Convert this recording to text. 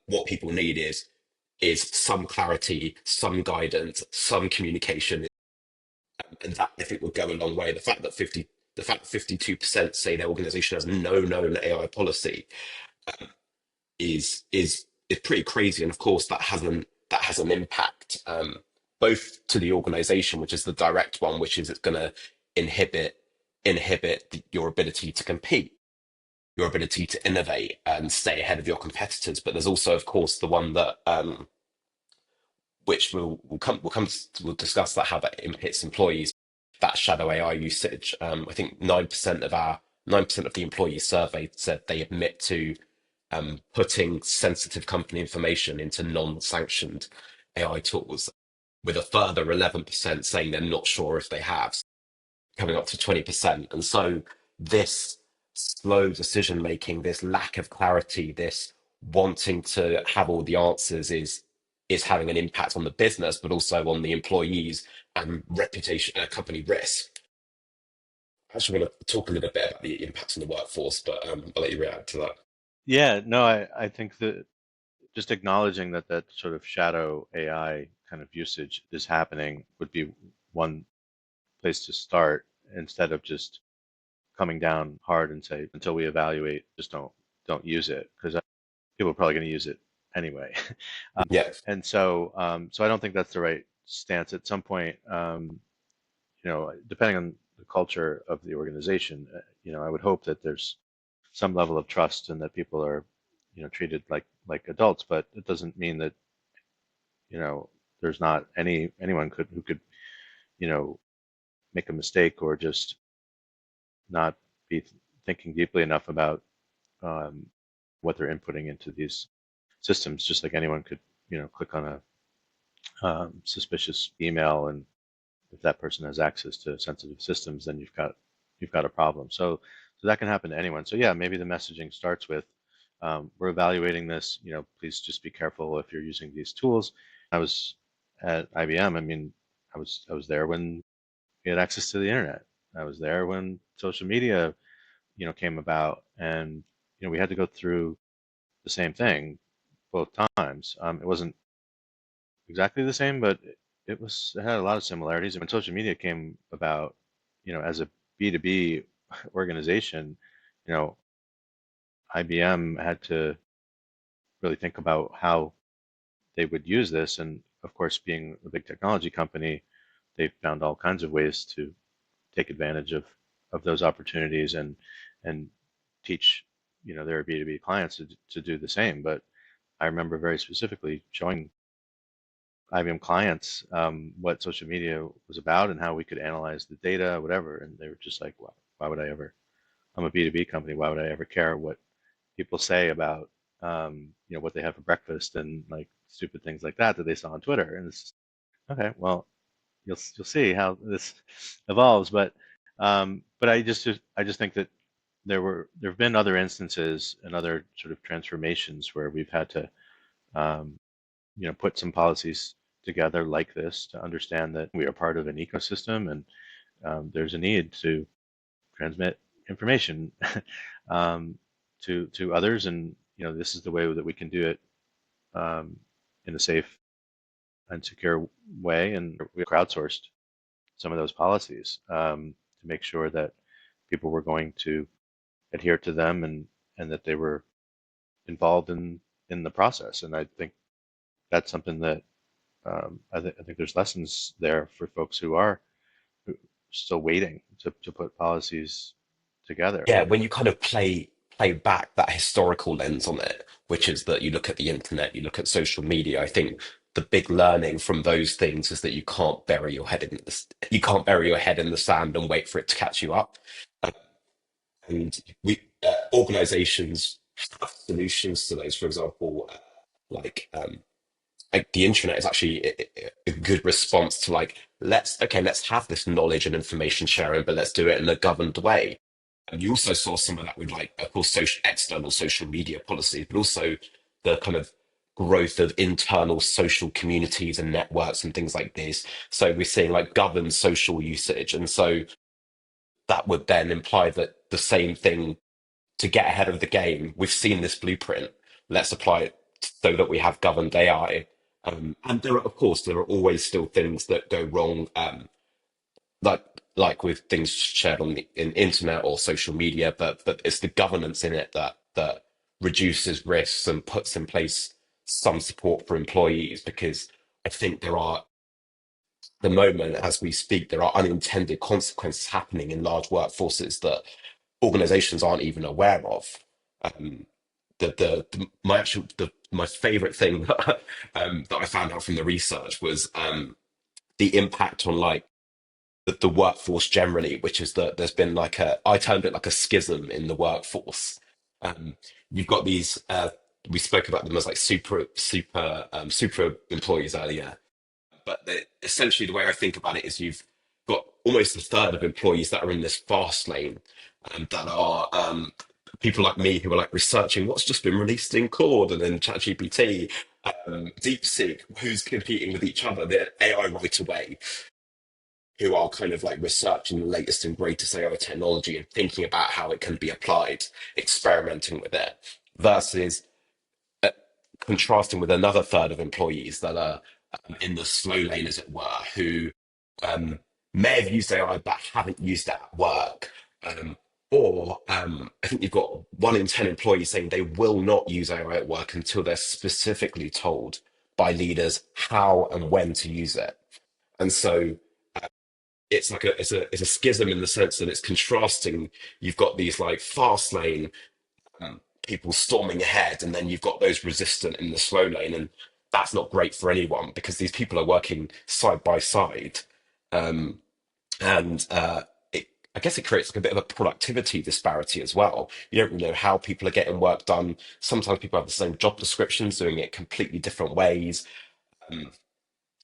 What people need is some clarity, some guidance, some communication, and that I think would go a long way. The fact that 52% say their organization has no known AI policy is pretty crazy, and of course that has an impact, both to the organization, which is the direct one, which is it's going to inhibit your ability to compete, your ability to innovate and stay ahead of your competitors. But there's also, of course, the one that which we'll discuss that how that hits employees. That shadow AI usage. I think 9% of the employees surveyed said they admit to putting sensitive company information into non-sanctioned AI tools, with a further 11% saying they're not sure if they have, coming up to 20%. And so this slow decision making, this lack of clarity, this wanting to have all the answers is having an impact on the business, but also on the employees and reputation, company risk. I actually want to talk a little bit about the impact on the workforce, but I'll let you react to that. Yeah, no, I think that just acknowledging that that sort of shadow AI kind of usage is happening would be one place to start instead of just coming down hard and say until we evaluate, just don't use it because people are probably going to use it anyway. Yeah, And so so I don't think that's the right stance. At some point, depending on the culture of the organization, I would hope that there's some level of trust and that people are, treated like adults. But it doesn't mean that, there's not anyone who could, you know, make a mistake or just not be thinking deeply enough about um, what they're inputting into these systems. Just like anyone could, click on a suspicious email, and if that person has access to sensitive systems, then you've got a problem. So that can happen to anyone. So yeah, maybe the messaging starts with we're evaluating this. Please just be careful if you're using these tools. I was at IBM. I mean, I was there when we had access to the internet. I was there when social media, came about, and we had to go through the same thing both times. It wasn't exactly the same, but it had a lot of similarities. And when social media came about, as a B2B organization, you know, IBM had to really think about how they would use this. And of course, being a big technology company, they found all kinds of ways to take advantage of those opportunities and teach, their B2B clients to do the same. But I remember very specifically showing IBM clients what social media was about and how we could analyze the data, whatever. And they were just like, why would I ever? I'm a B2B company. Why would I ever care what people say about, what they have for breakfast and like stupid things like that they saw on Twitter? And it's okay. Well, you'll see how this evolves. But I just think that there have been other instances and other sort of transformations where we've had to um, put some policies together like this to understand that we are part of an ecosystem, and there's a need to transmit information um, to others, and this is the way that we can do it um, in a safe and secure way, and we crowdsourced some of those policies to make sure that people were going to adhere to them, and that they were involved in the process. And I think that's something that I think there's lessons there for folks who are still waiting to put policies together. yeah. When you kind of play back that historical lens on it, which is that you look at the internet, you look at social media. I think the big learning from those things is that you can't bury your head in the sand and wait for it to catch you up. Uh, And we organizations have solutions to those. For example, like like the internet is actually a good response to like let's have this knowledge and information sharing, but let's do it in a governed way. And you also saw some of that with like, of course, external social media policies, but also the kind of growth of internal social communities and networks and things like this. So we're seeing like governed social usage, and so that would then imply that the same thing, to get ahead of the game. We've seen this blueprint. Let's apply it so that we have governed AI. And there are, of course, there are always still things that go wrong, like with things shared on the internet or social media, but it's the governance in it that reduces risks and puts in place some support for employees, because I think there are, the moment as we speak, there are unintended consequences happening in large workforces that organizations aren't even aware of. Um, my actual my favorite thing that I found out from the research was the impact on like the workforce generally, which is that there's been like a, I termed it like a schism in the workforce. Um, you've got these we spoke about them as like super employees earlier, but essentially the way I think about it is you've got almost a third of employees that are in this fast lane, that are people like me who are like researching what's just been released in Claude and then ChatGPT, DeepSeek, who's competing with each other, the AI right away, who are kind of like researching the latest and greatest AI technology and thinking about how it can be applied, experimenting with it, versus contrasting with another third of employees that are in the slow lane, as it were, who um, may have used AI but haven't used it at work. Or I think you've got 1 in 10 employees saying they will not use AI at work until they're specifically told by leaders how and when to use it. And so it's like it's a schism in the sense that it's contrasting. You've got these like fast lane people storming ahead, and then you've got those resistant in the slow lane, and that's not great for anyone because these people are working side by side, um, and I guess it creates like a bit of a productivity disparity as well. You don't really know how people are getting work done. Sometimes people have the same job descriptions doing it completely different ways.